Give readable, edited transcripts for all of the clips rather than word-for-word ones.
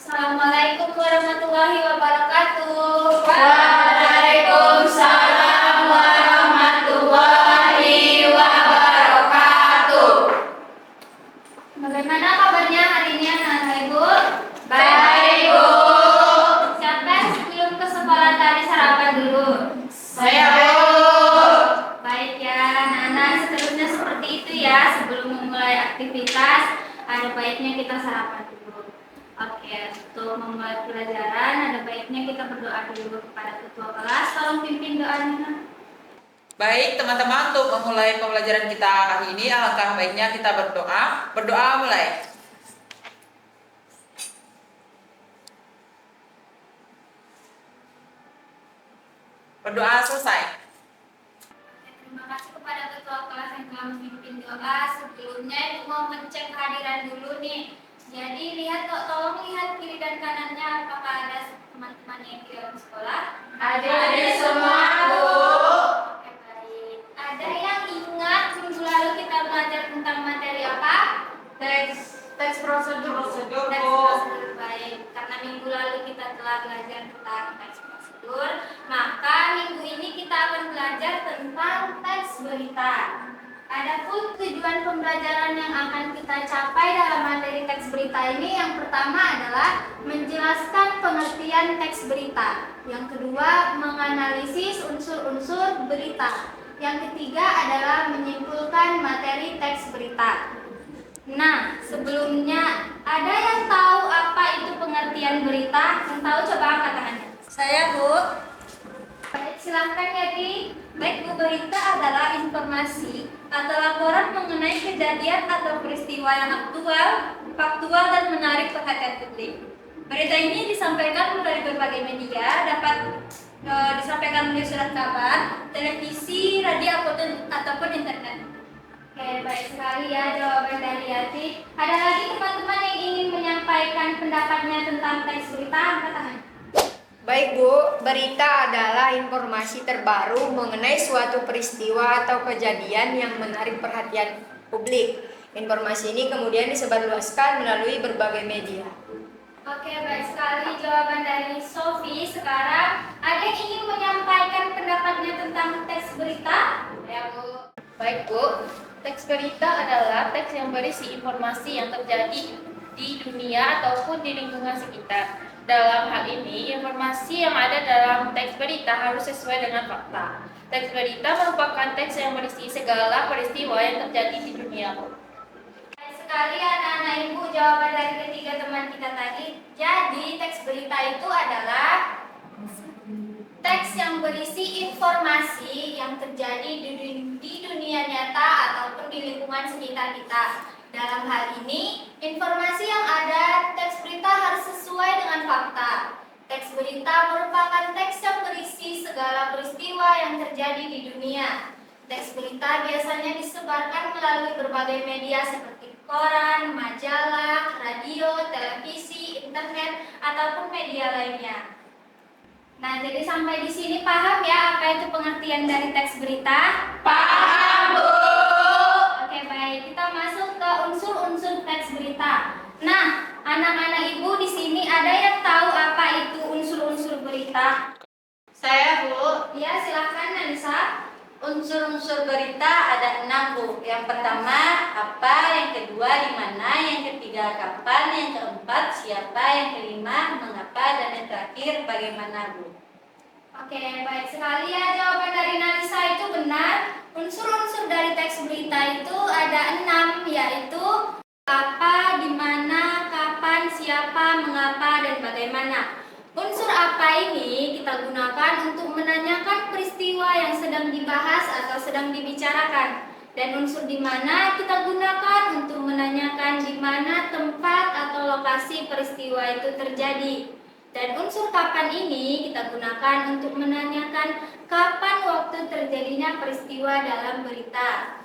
Assalamualaikum warahmatullahi wabarakatuh. Waalaikumsalam warahmatullahi wabarakatuh. Bagaimana kabarnya hari ini anak-anak Ibu? Baik, Bu. Siapa yang sebelum ke sekolah tadi sarapan dulu? Saya, Bu. Baik ya, anak-anak, seterusnya seperti itu ya. Sebelum memulai aktivitas, ada baiknya kita sarapan dulu. Oke, untuk memulai pelajaran, ada baiknya kita berdoa dulu kepada ketua kelas. Tolong pimpin doanya. Baik, teman-teman, untuk memulai pembelajaran kita hari ini, alangkah baiknya kita berdoa. Berdoa mulai. Berdoa selesai. Terima kasih kepada ketua kelas yang telah memimpin doa. Sebelumnya Ibu mau ngecek kehadiran dulu nih. Jadi tolong lihat kiri dan kanannya, apakah ada teman-teman yang di dalam sekolah? Adik-adik semua, Bu. Oke, baik. Ada yang ingat minggu lalu kita belajar tentang materi apa? Teks prosedur, Teks Bu. prosedur, baik. Karena minggu lalu kita telah belajar tentang teks prosedur, maka minggu ini kita akan belajar tentang teks berita. Adapun tujuan pembelajaran yang akan kita capai dalam materi teks berita ini, yang pertama adalah menjelaskan pengertian teks berita. Yang kedua, menganalisis unsur-unsur berita. Yang ketiga adalah menyimpulkan materi teks berita. Nah, sebelumnya ada yang tahu apa itu pengertian berita? Yang tahu coba angkat tangannya. Saya, Bu. Baik, silahkan ya, Di. Baik, Bu, berita adalah informasi atau laporan mengenai kejadian atau peristiwa yang aktual, faktual, dan menarik perhatian publik. Berita ini disampaikan melalui berbagai media, dapat disampaikan melalui surat kabar, televisi, radio, ataupun internet. Oke, baik sekali ya jawaban dari Yati. Ada lagi teman-teman yang ingin menyampaikan pendapatnya tentang teks berita? Angkat tangan. Baik, Bu, berita adalah informasi terbaru mengenai suatu peristiwa atau kejadian yang menarik perhatian publik. Informasi ini kemudian disebarluaskan melalui berbagai media. Oke, baik sekali jawaban dari Sofi. Sekarang ada yang ingin menyampaikan pendapatnya tentang teks berita? Ya, Bu. Baik, Bu. Teks berita adalah teks yang berisi informasi yang terjadi di dunia ataupun di lingkungan sekitar. Dalam hal ini, informasi yang ada dalam teks berita harus sesuai dengan fakta. Teks berita merupakan teks yang berisi segala peristiwa yang terjadi di dunia. Baik sekali anak-anak Ibu, jawaban dari ketiga teman kita tadi. Jadi, teks berita itu adalah teks yang berisi informasi yang terjadi di dunia nyata ataupun di lingkungan sekitar kita. Dalam hal ini, informasi yang ada teks berita harus sesuai dengan fakta. Teks berita merupakan teks yang berisi segala peristiwa yang terjadi di dunia. Teks berita biasanya disebarkan melalui berbagai media seperti koran, majalah, radio, televisi, internet, ataupun media lainnya. Nah, jadi sampai di sini paham ya apa itu pengertian dari teks berita? Paham, Bu. Oke, baik. Kita masuk ke unsur-unsur teks berita. Nah, anak-anak Ibu di sini ada yang tahu apa itu unsur-unsur berita? Saya, Bu. Ya, silahkan Nalisa. Unsur-unsur berita ada 6, Bu. Yang pertama, apa, yang kedua, di mana, yang ketiga, kapan, yang keempat, siapa, yang kelima, mengapa, dan yang terakhir, bagaimana, Bu. Oke, baik sekali ya jawaban dari Nalisa itu benar. Unsur-unsur dari teks berita itu ada 6, yaitu apa, di mana, kapan, siapa, mengapa, dan bagaimana. Unsur apa ini kita gunakan untuk menanyakan peristiwa yang sedang dibahas atau sedang dibicarakan. Dan unsur di mana kita gunakan untuk menanyakan di mana tempat atau lokasi peristiwa itu terjadi. Dan unsur kapan ini kita gunakan untuk menanyakan kapan waktu terjadinya peristiwa dalam berita.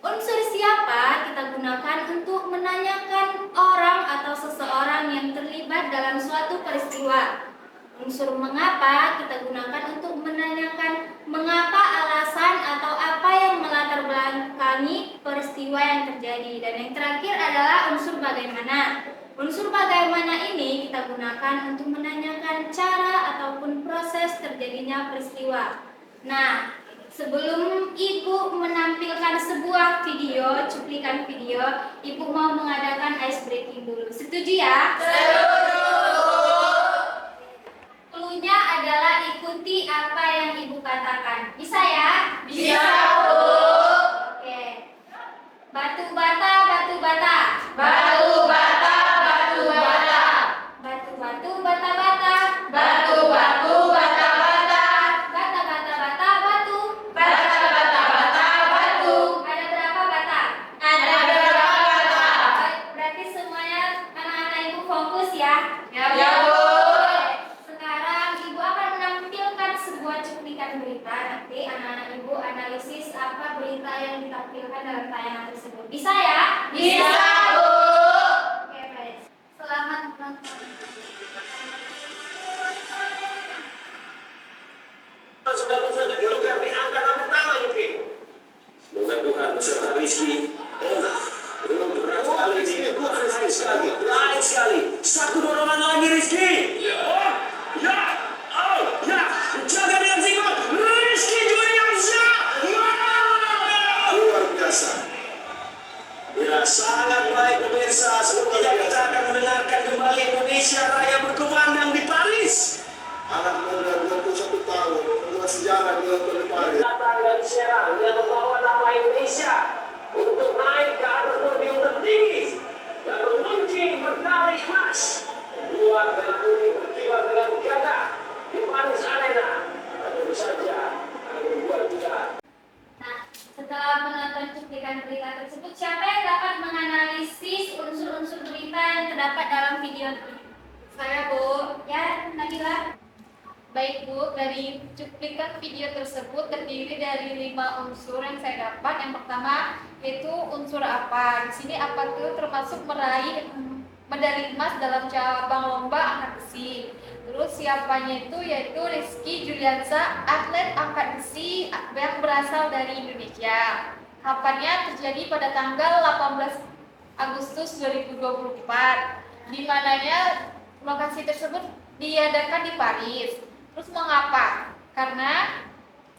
Unsur siapa kita gunakan untuk menanyakan orang atau seseorang yang terlibat dalam suatu peristiwa. Unsur mengapa kita gunakan untuk menanyakan mengapa alasan atau apa yang melatar belakangi peristiwa yang terjadi. Dan yang terakhir adalah unsur bagaimana. Unsur bagaimana ini kita gunakan untuk menanyakan cara ataupun proses terjadinya peristiwa. Nah, sebelum Ibu menampilkan sebuah video, cuplikan video, Ibu mau mengadakan ice breaking dulu. Setuju ya? Cluenya adalah ikuti apa yang Ibu katakan. Bisa ya? Bisa, Bu. Oke. Batu bata, batu bata. Batu bata, batu bata. Batu batu bata bata. Batu batu bata bata. Bata bata bata batu. Bata bata bata batu. Ada berapa bata? Ada berapa bata? Baik, berarti semuanya anak-anak Ibu fokus ya. Ya, Bu. Sekarang Ibu akan menampilkan sebuah cuplikan berita. Nanti anak-anak Ibu analisis apa berita yang ditampilkan dalam tayangan tersebut. Bisa ya? Bisa, Bu. Oke, baik. Selamat menonton. Sudah kilogram diangkat pertama ini. Semoga Tuhan beserta Rizky. Belum berat sekali ini. Lain sekali. Satu dorongan lagi Rizky. Oh, ya. Oh, ya. Jaga dengan singkat. Rizky Juliansa. Luar biasa. Ya, sangat baik pemirsa. Sepertinya kita akan mendengarkan kembali Indonesia Raya berkumandang di Paris. Anak muda 21 tahun membuat sejarah di Olimpiade Paris. Datang dari Serang yang membawa nama Indonesia untuk naik ke atas podium tertinggi dan mengunci medali emas. Dua dan putih berkibar dengan gagah di Paris Arena. Tentu saja kami buat juga. Nah, setelah menonton cuplikan berita tersebut, siapa yang dapat menganalisis unsur-unsur berita yang terdapat dalam video ini? Saya, Bu. Ya, Nabila. Baik Bu, dari cuplikan video tersebut terdiri dari 5 unsur yang saya dapat. Yang pertama yaitu unsur apa. Di sini apa itu termasuk meraih medali emas dalam cabang lomba angkat besi. Terus siapanya itu yaitu Rizky Juliansa, atlet angkat besi yang berasal dari Indonesia. Kapannya terjadi pada tanggal 18 Agustus 2024, di mananya lokasi tersebut diadakan di Paris. Terus mengapa? Karena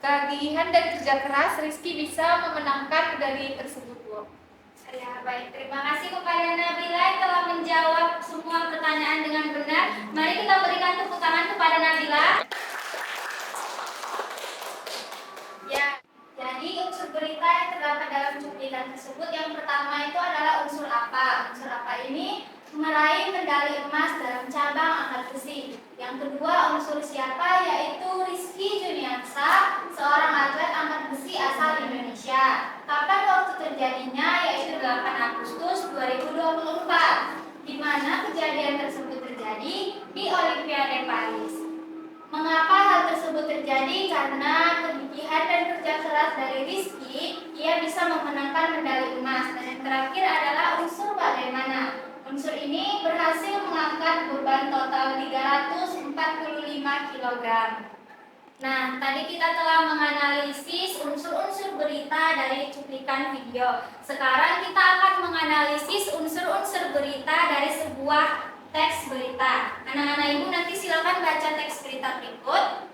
kegigihan dan kerja keras Rizky bisa memenangkan medali tersebut, Bu. Ya, baik. Terima kasih kepada Nabila yang telah menjawab semua pertanyaan dengan benar. Mari kita berikan tepuk tangan kepada Nabila. Ya, jadi unsur berita yang terdapat dalam cuplikan tersebut yang pertama itu adalah unsur apa. Unsur apa ini meraih medali emas dalam cabang angkat besi. Yang kedua unsur siapa yaitu Rizky Juliansa, seorang atlet angkat besi asal Indonesia. Kapan waktu terjadinya yaitu 8 Agustus 2024, di mana kejadian tersebut terjadi di Olimpiade Paris. Mengapa hal tersebut terjadi? Karena kegigihan dan kerja keras dari Rizky, ia bisa memenangkan medali emas. Dan yang terakhir adalah unsur bagaimana. Unsur ini berhasil mengangkat beban total 345 kg. Nah, tadi kita telah menganalisis unsur-unsur berita dari cuplikan video. Sekarang kita akan menganalisis unsur-unsur berita dari sebuah teks berita. Anak-anak Ibu nanti silakan baca teks berita berikut.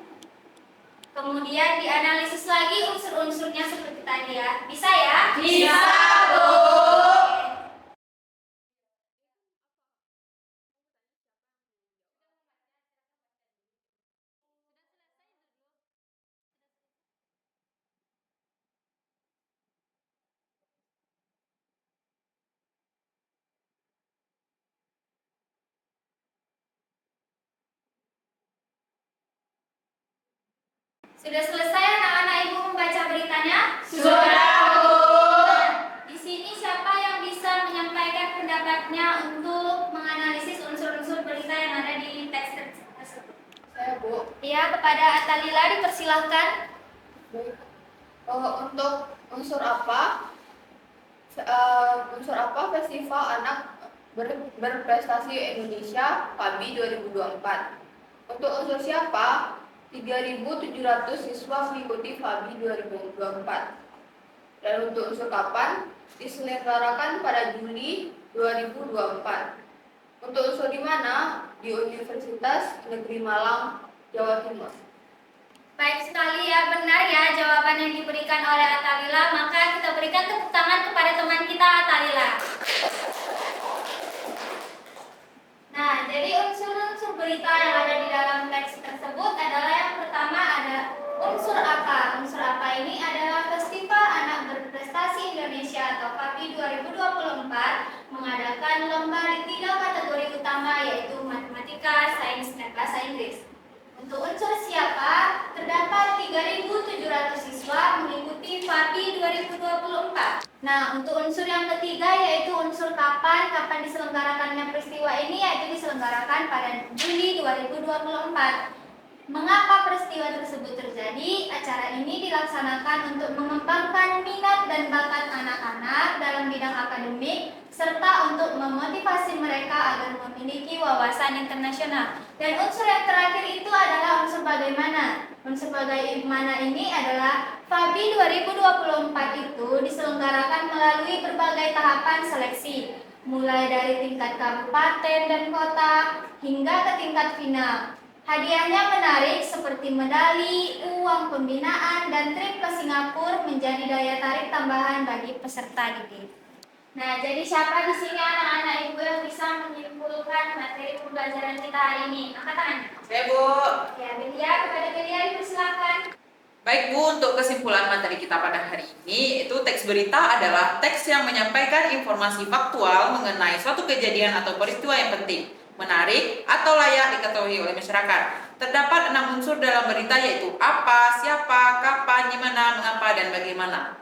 Kemudian dianalisis lagi unsur-unsurnya seperti tadi ya. Bisa ya? Bisa, Bu. Sudah selesai anak-anak Ibu membaca beritanya? Sudah, Bu. Di sini siapa yang bisa menyampaikan pendapatnya untuk menganalisis unsur-unsur berita yang ada di teks tersebut? Saya, Bu. Ya, kepada Atalila dipersilahkan. Baik. Untuk unsur apa? Festival Anak Berprestasi Indonesia PABI 2024. Untuk unsur siapa? 3.700 siswa mengikuti PABI 2024. Dan untuk unsur kapan? Diselenggarakan pada Juli 2024. Untuk unsur di mana? Di Universitas Negeri Malang, Jawa Timur. Baik sekali ya, benar ya jawaban yang diberikan oleh Atalila. Maka kita berikan tepuk tangan kepada teman kita Atalila. Nah, jadi unsur-unsur berita yang ada di dalam teks tersebut adalah yang pertama ada unsur apa. Unsur apa ini adalah Festival Anak Berprestasi Indonesia atau FAPI 2024 mengadakan lomba di 3 kategori utama yaitu matematika, sains, dan bahasa Inggris. Untuk unsur siapa, terdapat 3.700 siswa mengikuti FAPI 2024. Nah, untuk unsur yang ketiga yaitu unsur kapan diselenggarakannya peristiwa ini, yaitu diselenggarakan pada Juli 2024. Mengapa peristiwa tersebut terjadi? Acara ini dilaksanakan untuk mengembangkan minat dan bakat anak-anak dalam bidang akademik serta untuk memotivasi mereka agar memiliki wawasan internasional. Dan unsur yang terakhir itu adalah unsur bagaimana. Unsur bagaimana ini adalah FAPI 2024 itu diselenggarakan melalui berbagai tahapan seleksi, mulai dari tingkat kabupaten dan kota hingga ke tingkat final. Hadiahnya menarik seperti medali, uang pembinaan, dan trip ke Singapura menjadi daya tarik tambahan bagi peserta didik. Nah, jadi siapa di sini anak-anak ibu yang bisa menyimpulkan materi pembelajaran kita hari ini? Angkat tangan. Saya, Bu. Ya, Belia, kepada Belia dipersilakan. Baik, Bu, untuk kesimpulan materi kita pada hari ini, itu teks berita adalah teks yang menyampaikan informasi faktual mengenai suatu kejadian atau peristiwa yang penting, menarik, atau layak diketahui oleh masyarakat. Terdapat 6 unsur dalam berita yaitu apa, siapa, kapan, di mana, mengapa, dan bagaimana.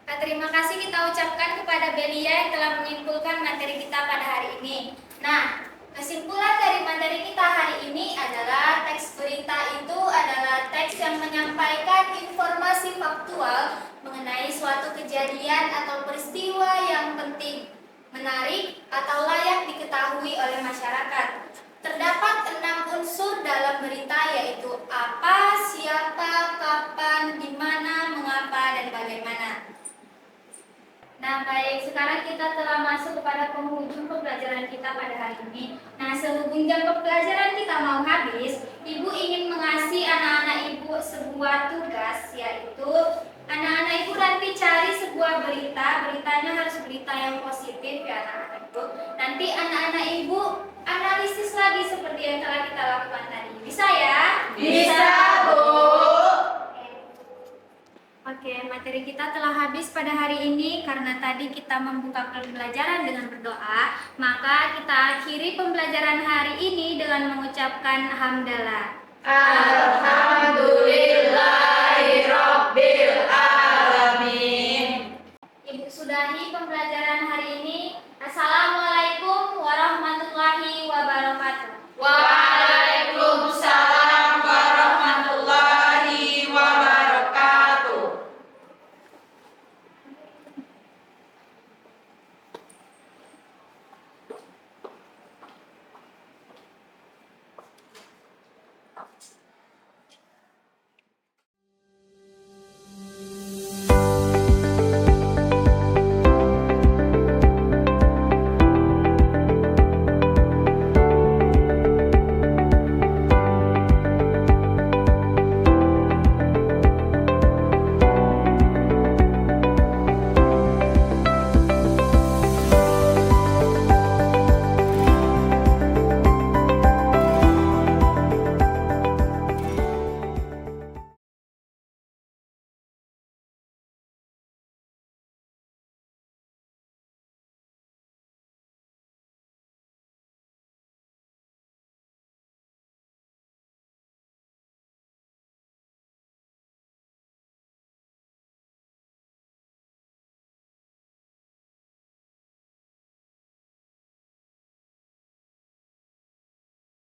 Nah, terima kasih kita ucapkan kepada Belia yang telah menyimpulkan materi kita pada hari ini. Nah, kesimpulan dari materi kita hari ini adalah teks berita itu adalah teks yang menyampaikan informasi faktual mengenai suatu kejadian atau peristiwa yang penting, menarik, atau layak diketahui oleh masyarakat. Terdapat 6 unsur dalam berita yaitu apa, siapa, kapan, di mana, mengapa, dan bagaimana. Nah, baik, sekarang kita telah masuk kepada penghujung pembelajaran kita pada hari ini. Nah, sehubung jam pembelajaran kita mau habis, Ibu ingin mengasih anak-anak Ibu sebuah tugas, yaitu anak-anak Ibu nanti cari sebuah berita, beritanya harus berita yang positif ya anak-anak Ibu. Nanti anak-anak Ibu analisis lagi seperti yang telah kita lakukan tadi. Bisa ya? Bisa, Bu. Oke, materi kita telah habis pada hari ini. Karena tadi kita membuka pembelajaran dengan berdoa, maka kita akhiri pembelajaran hari ini dengan mengucapkan hamdalah. Alhamdulillahirabbil alamin. Ibu sudahi pembelajaran hari ini. Assalamualaikum warahmatullahi